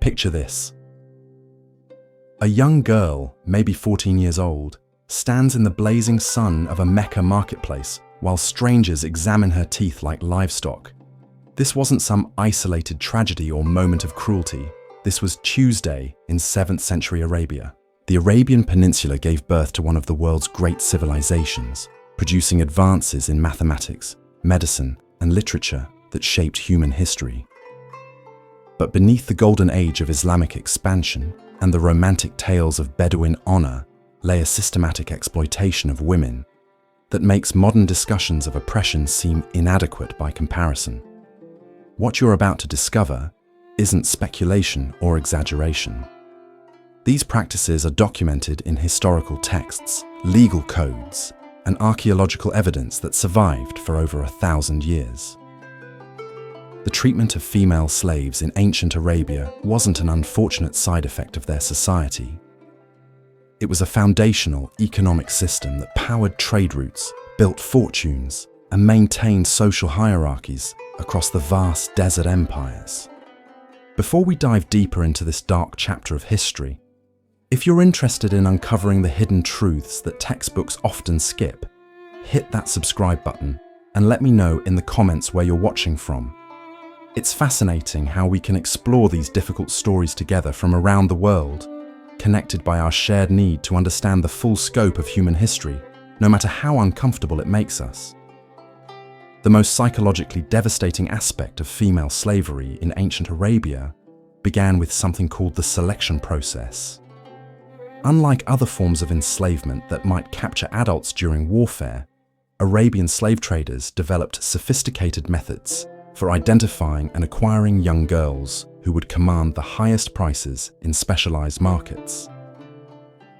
Picture this. A young girl, maybe 14 years old, stands in the blazing sun of a Mecca marketplace while strangers examine her teeth like livestock. This wasn't some isolated tragedy or moment of cruelty. This was Tuesday in 7th century Arabia. The Arabian Peninsula gave birth to one of the world's great civilizations, producing advances in mathematics, medicine, and literature that shaped human history. But beneath the golden age of Islamic expansion and the romantic tales of Bedouin honor lay a systematic exploitation of women that makes modern discussions of oppression seem inadequate by comparison. What you're about to discover isn't speculation or exaggeration. These practices are documented in historical texts, legal codes, and archaeological evidence that survived for over 1,000 years. The treatment of female slaves in ancient Arabia wasn't an unfortunate side effect of their society. It was a foundational economic system that powered trade routes, built fortunes, and maintained social hierarchies across the vast desert empires. Before we dive deeper into this dark chapter of history, if you're interested in uncovering the hidden truths that textbooks often skip, hit that subscribe button and let me know in the comments where you're watching from. It's fascinating how we can explore these difficult stories together from around the world, connected by our shared need to understand the full scope of human history, no matter how uncomfortable it makes us. The most psychologically devastating aspect of female slavery in ancient Arabia began with something called the selection process. Unlike other forms of enslavement that might capture adults during warfare, Arabian slave traders developed sophisticated methods for identifying and acquiring young girls who would command the highest prices in specialized markets.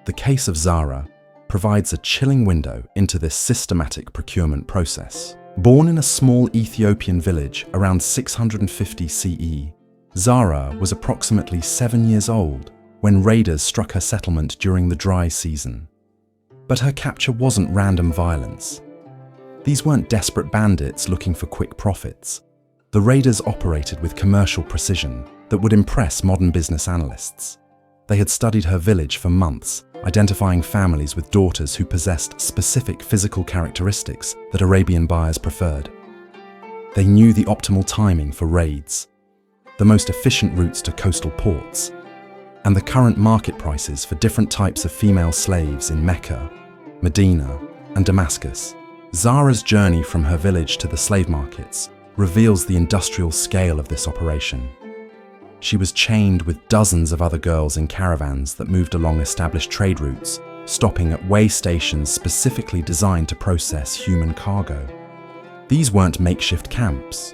The case of Zara provides a chilling window into this systematic procurement process. Born in a small Ethiopian village around 650 CE, Zara was approximately 7 years old when raiders struck her settlement during the dry season. But her capture wasn't random violence. These weren't desperate bandits looking for quick profits. The raiders operated with commercial precision that would impress modern business analysts. They had studied her village for months, identifying families with daughters who possessed specific physical characteristics that Arabian buyers preferred. They knew the optimal timing for raids, the most efficient routes to coastal ports, and the current market prices for different types of female slaves in Mecca, Medina, and Damascus. Zara's journey from her village to the slave markets reveals the industrial scale of this operation. She was chained with dozens of other girls in caravans that moved along established trade routes, stopping at way stations specifically designed to process human cargo. These weren't makeshift camps.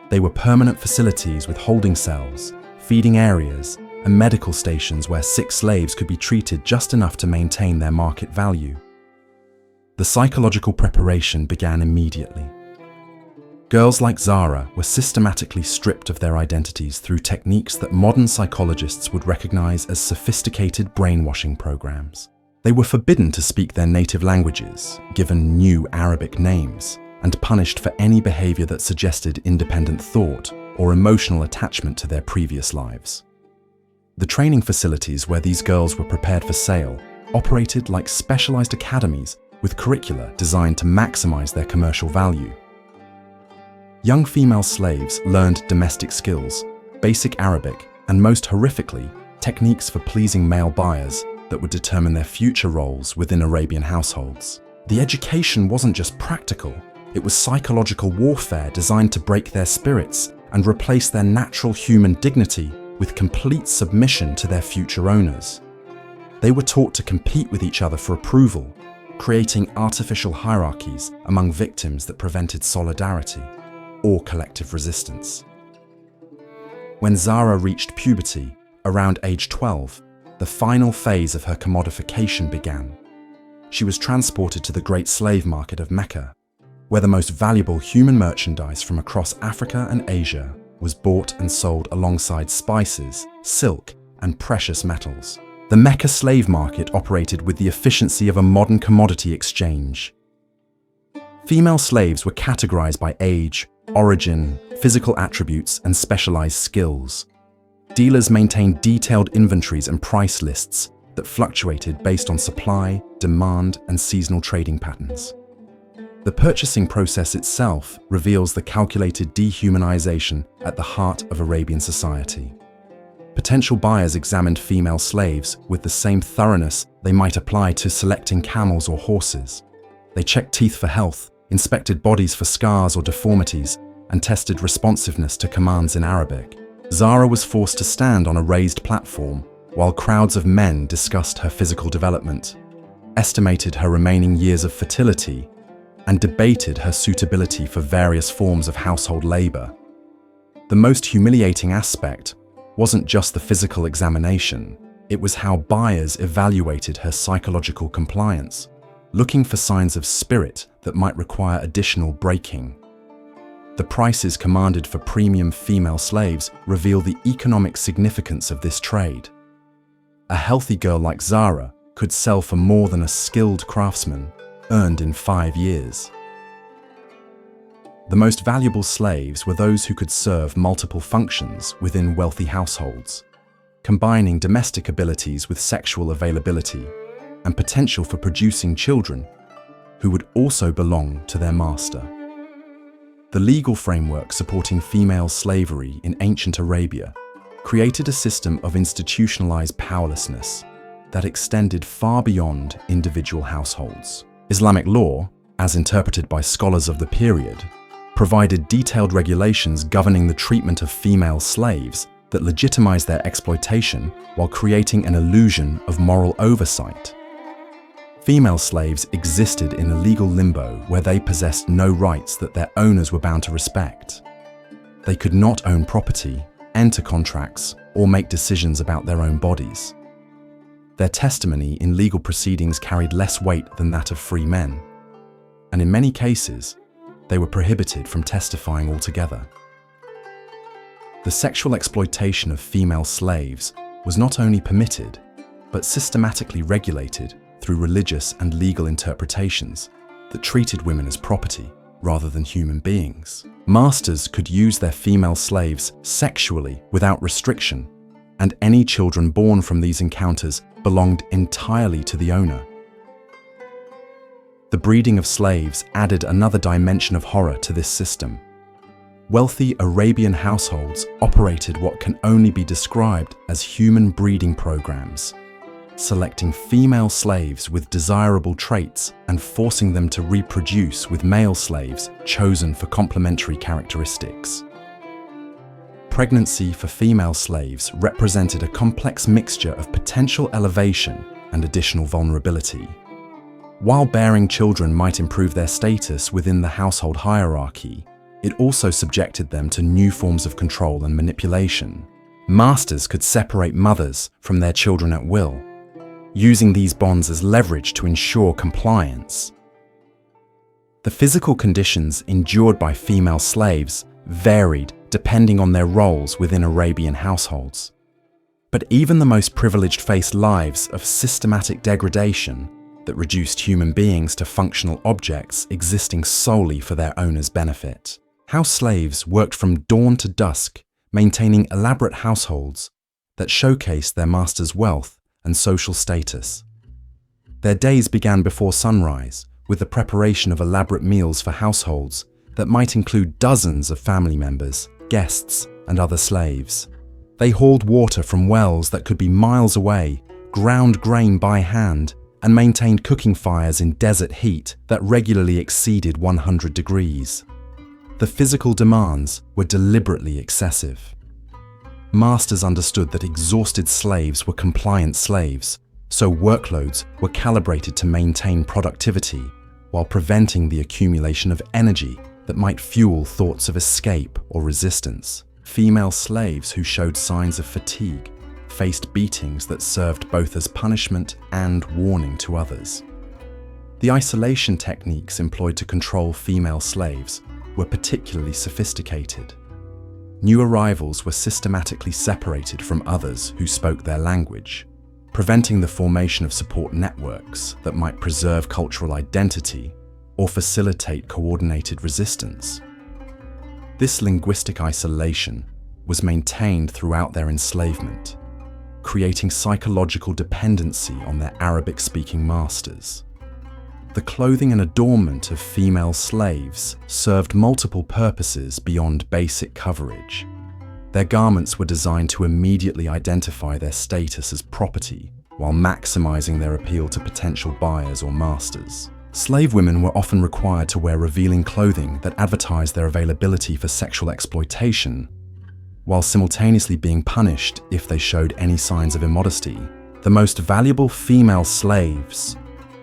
They were permanent facilities with holding cells, feeding areas, and medical stations where sick slaves could be treated just enough to maintain their market value. The psychological preparation began immediately. Girls like Zara were systematically stripped of their identities through techniques that modern psychologists would recognize as sophisticated brainwashing programs. They were forbidden to speak their native languages, given new Arabic names, and punished for any behavior that suggested independent thought or emotional attachment to their previous lives. The training facilities where these girls were prepared for sale operated like specialized academies with curricula designed to maximize their commercial value. Young female slaves learned domestic skills, basic Arabic, and most horrifically, techniques for pleasing male buyers that would determine their future roles within Arabian households. The education wasn't just practical, it was psychological warfare designed to break their spirits and replace their natural human dignity with complete submission to their future owners. They were taught to compete with each other for approval, creating artificial hierarchies among victims that prevented solidarity or collective resistance. When Zara reached puberty, around age 12, the final phase of her commodification began. She was transported to the great slave market of Mecca, where the most valuable human merchandise from across Africa and Asia was bought and sold alongside spices, silk, and precious metals. The Mecca slave market operated with the efficiency of a modern commodity exchange. Female slaves were categorized by age, origin, physical attributes, and specialized skills. Dealers maintained detailed inventories and price lists that fluctuated based on supply, demand, and seasonal trading patterns. The purchasing process itself reveals the calculated dehumanization at the heart of Arabian society. Potential buyers examined female slaves with the same thoroughness they might apply to selecting camels or horses. They checked teeth for health, inspected bodies for scars or deformities, and tested responsiveness to commands in Arabic. Zara was forced to stand on a raised platform while crowds of men discussed her physical development, estimated her remaining years of fertility, and debated her suitability for various forms of household labor. The most humiliating aspect wasn't just the physical examination, it was how buyers evaluated her psychological compliance, looking for signs of spirit that might require additional breaking. The prices commanded for premium female slaves reveal the economic significance of this trade. A healthy girl like Zara could sell for more than a skilled craftsman earned in 5 years. The most valuable slaves were those who could serve multiple functions within wealthy households, combining domestic abilities with sexual availability and potential for producing children who would also belong to their master. The legal framework supporting female slavery in ancient Arabia created a system of institutionalized powerlessness that extended far beyond individual households. Islamic law, as interpreted by scholars of the period, provided detailed regulations governing the treatment of female slaves that legitimized their exploitation while creating an illusion of moral oversight. Female slaves existed in a legal limbo where they possessed no rights that their owners were bound to respect. They could not own property, enter contracts, or make decisions about their own bodies. Their testimony in legal proceedings carried less weight than that of free men, and in many cases, they were prohibited from testifying altogether. The sexual exploitation of female slaves was not only permitted, but systematically regulated through religious and legal interpretations that treated women as property rather than human beings. Masters could use their female slaves sexually without restriction, and any children born from these encounters belonged entirely to the owner. The breeding of slaves added another dimension of horror to this system. Wealthy Arabian households operated what can only be described as human breeding programs, selecting female slaves with desirable traits and forcing them to reproduce with male slaves chosen for complementary characteristics. Pregnancy for female slaves represented a complex mixture of potential elevation and additional vulnerability. While bearing children might improve their status within the household hierarchy, it also subjected them to new forms of control and manipulation. Masters could separate mothers from their children at will, using these bonds as leverage to ensure compliance. The physical conditions endured by female slaves varied depending on their roles within Arabian households. But even the most privileged faced lives of systematic degradation that reduced human beings to functional objects existing solely for their owners' benefit. House slaves worked from dawn to dusk, maintaining elaborate households that showcased their master's wealth and social status. Their days began before sunrise, with the preparation of elaborate meals for households that might include dozens of family members, guests, and other slaves. They hauled water from wells that could be miles away, ground grain by hand, and maintained cooking fires in desert heat that regularly exceeded 100 degrees. The physical demands were deliberately excessive. Masters understood that exhausted slaves were compliant slaves, so workloads were calibrated to maintain productivity while preventing the accumulation of energy that might fuel thoughts of escape or resistance. Female slaves who showed signs of fatigue faced beatings that served both as punishment and warning to others. The isolation techniques employed to control female slaves were particularly sophisticated. New arrivals were systematically separated from others who spoke their language, preventing the formation of support networks that might preserve cultural identity or facilitate coordinated resistance. This linguistic isolation was maintained throughout their enslavement, creating psychological dependency on their Arabic-speaking masters. The clothing and adornment of female slaves served multiple purposes beyond basic coverage. Their garments were designed to immediately identify their status as property, while maximizing their appeal to potential buyers or masters. Slave women were often required to wear revealing clothing that advertised their availability for sexual exploitation, while simultaneously being punished if they showed any signs of immodesty. The most valuable female slaves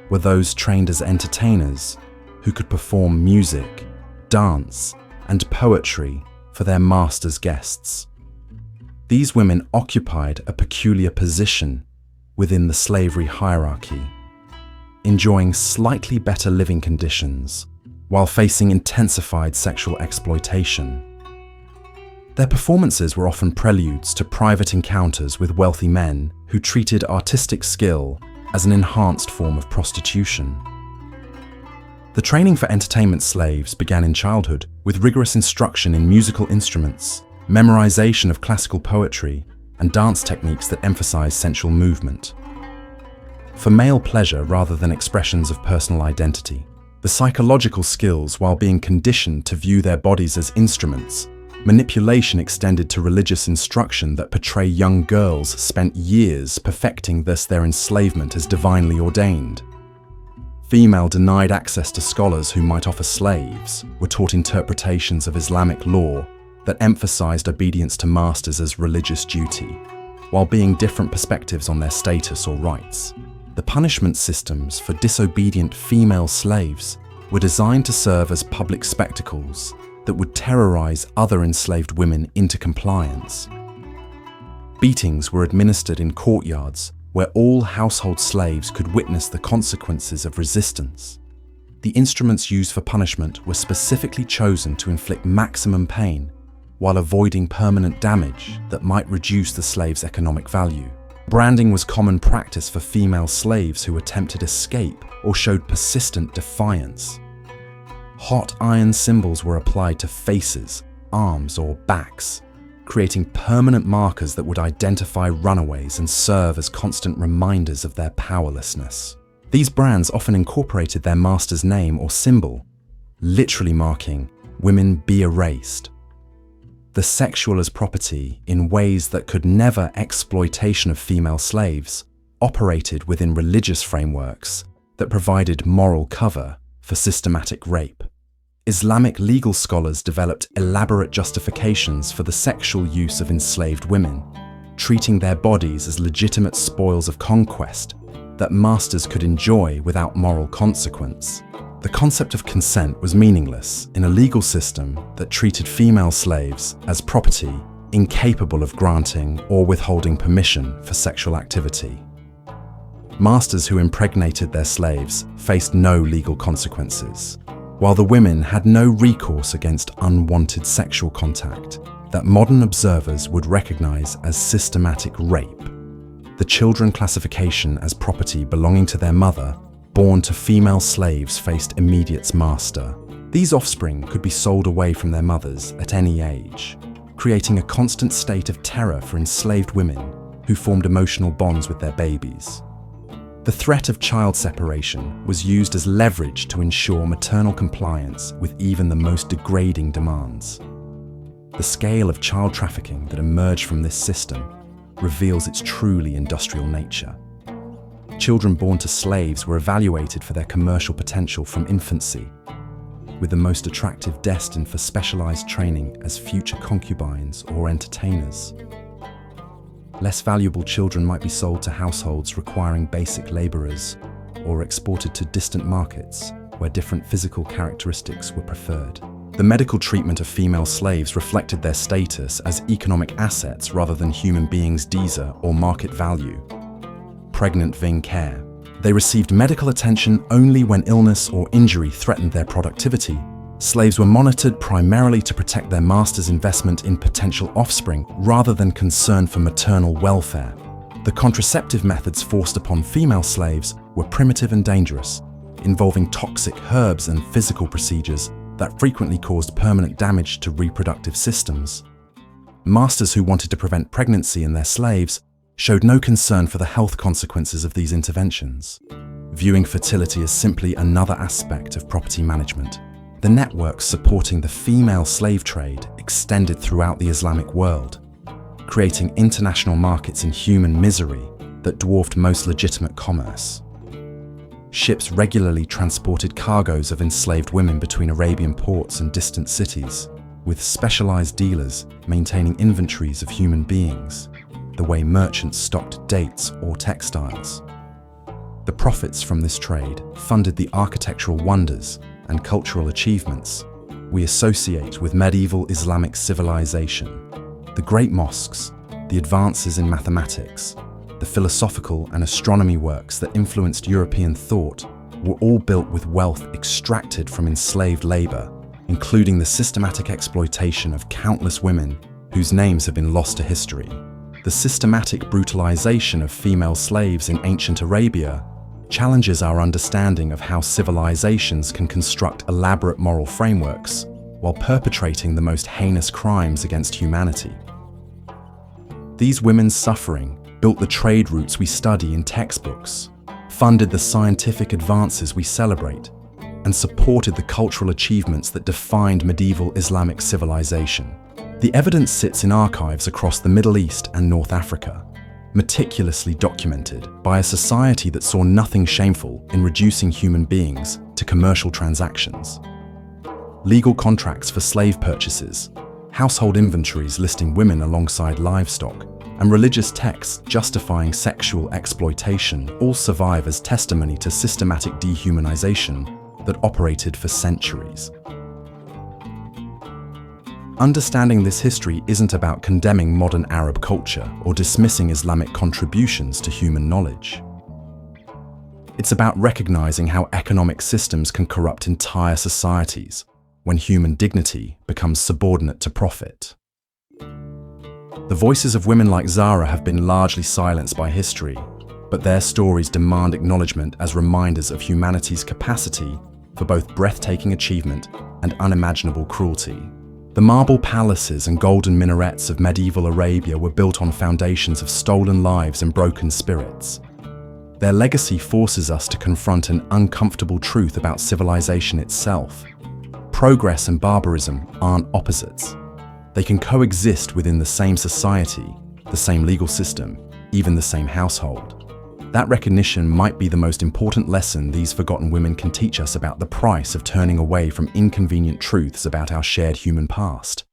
were those trained as entertainers who could perform music, dance, and poetry for their masters' guests. These women occupied a peculiar position within the slavery hierarchy, enjoying slightly better living conditions while facing intensified sexual exploitation. Their performances were often preludes to private encounters with wealthy men who treated artistic skill as an enhanced form of prostitution. The training for entertainment slaves began in childhood with rigorous instruction in musical instruments, memorization of classical poetry, and dance techniques that emphasize sensual movement. For male pleasure rather than expressions of personal identity, the psychological skills, while being conditioned to view their bodies as instruments, manipulation extended to religious instruction that portray young girls spent years perfecting their enslavement as divinely ordained. Female denied access to scholars who might offer slaves were taught interpretations of Islamic law that emphasized obedience to masters as religious duty, while being different perspectives on their status or rights. The punishment systems for disobedient female slaves were designed to serve as public spectacles that would terrorize other enslaved women into compliance. Beatings were administered in courtyards where all household slaves could witness the consequences of resistance. The instruments used for punishment were specifically chosen to inflict maximum pain while avoiding permanent damage that might reduce the slave's economic value. Branding was common practice for female slaves who attempted escape or showed persistent defiance. Hot iron symbols were applied to faces, arms, or backs, creating permanent markers that would identify runaways and serve as constant reminders of their powerlessness. These brands often incorporated their master's name or symbol, literally marking "women be erased." The sexual as property, in ways that could never exploitation of female slaves, operated within religious frameworks that provided moral cover for systematic rape. Islamic legal scholars developed elaborate justifications for the sexual use of enslaved women, treating their bodies as legitimate spoils of conquest that masters could enjoy without moral consequence. The concept of consent was meaningless in a legal system that treated female slaves as property incapable of granting or withholding permission for sexual activity. Masters who impregnated their slaves faced no legal consequences, while the women had no recourse against unwanted sexual contact that modern observers would recognize as systematic rape. The children classification as property belonging to their mother, born to female slaves, faced immediate master. These offspring could be sold away from their mothers at any age, creating a constant state of terror for enslaved women who formed emotional bonds with their babies. The threat of child separation was used as leverage to ensure maternal compliance with even the most degrading demands. The scale of child trafficking that emerged from this system reveals its truly industrial nature. Children born to slaves were evaluated for their commercial potential from infancy, with the most attractive destined for specialized training as future concubines or entertainers. Less valuable children might be sold to households requiring basic laborers or exported to distant markets where different physical characteristics were preferred. The medical treatment of female slaves reflected their status as economic assets rather than human beings' Disa or market value. Pregnant Ving care. They received medical attention only when illness or injury threatened their productivity. Slaves were monitored primarily to protect their master's investment in potential offspring rather than concern for maternal welfare. The contraceptive methods forced upon female slaves were primitive and dangerous, involving toxic herbs and physical procedures that frequently caused permanent damage to reproductive systems. Masters who wanted to prevent pregnancy in their slaves showed no concern for the health consequences of these interventions. Viewing fertility as simply another aspect of property management, the networks supporting the female slave trade extended throughout the Islamic world, creating international markets in human misery that dwarfed most legitimate commerce. Ships regularly transported cargoes of enslaved women between Arabian ports and distant cities, with specialized dealers maintaining inventories of human beings, the way merchants stocked dates or textiles. The profits from this trade funded the architectural wonders and cultural achievements we associate with medieval Islamic civilization. The great mosques, the advances in mathematics, the philosophical and astronomy works that influenced European thought were all built with wealth extracted from enslaved labor, including the systematic exploitation of countless women whose names have been lost to history. The systematic brutalization of female slaves in ancient Arabia challenges our understanding of how civilizations can construct elaborate moral frameworks while perpetrating the most heinous crimes against humanity. These women's suffering built the trade routes we study in textbooks, funded the scientific advances we celebrate, and supported the cultural achievements that defined medieval Islamic civilization. The evidence sits in archives across the Middle East and North Africa, meticulously documented by a society that saw nothing shameful in reducing human beings to commercial transactions. Legal contracts for slave purchases, household inventories listing women alongside livestock, and religious texts justifying sexual exploitation all survive as testimony to systematic dehumanization that operated for centuries. Understanding this history isn't about condemning modern Arab culture or dismissing Islamic contributions to human knowledge. It's about recognizing how economic systems can corrupt entire societies when human dignity becomes subordinate to profit. The voices of women like Zara have been largely silenced by history, but their stories demand acknowledgement as reminders of humanity's capacity for both breathtaking achievement and unimaginable cruelty. The marble palaces and golden minarets of medieval Arabia were built on foundations of stolen lives and broken spirits. Their legacy forces us to confront an uncomfortable truth about civilization itself. Progress and barbarism aren't opposites. They can coexist within the same society, the same legal system, even the same household. That recognition might be the most important lesson these forgotten women can teach us about the price of turning away from inconvenient truths about our shared human past.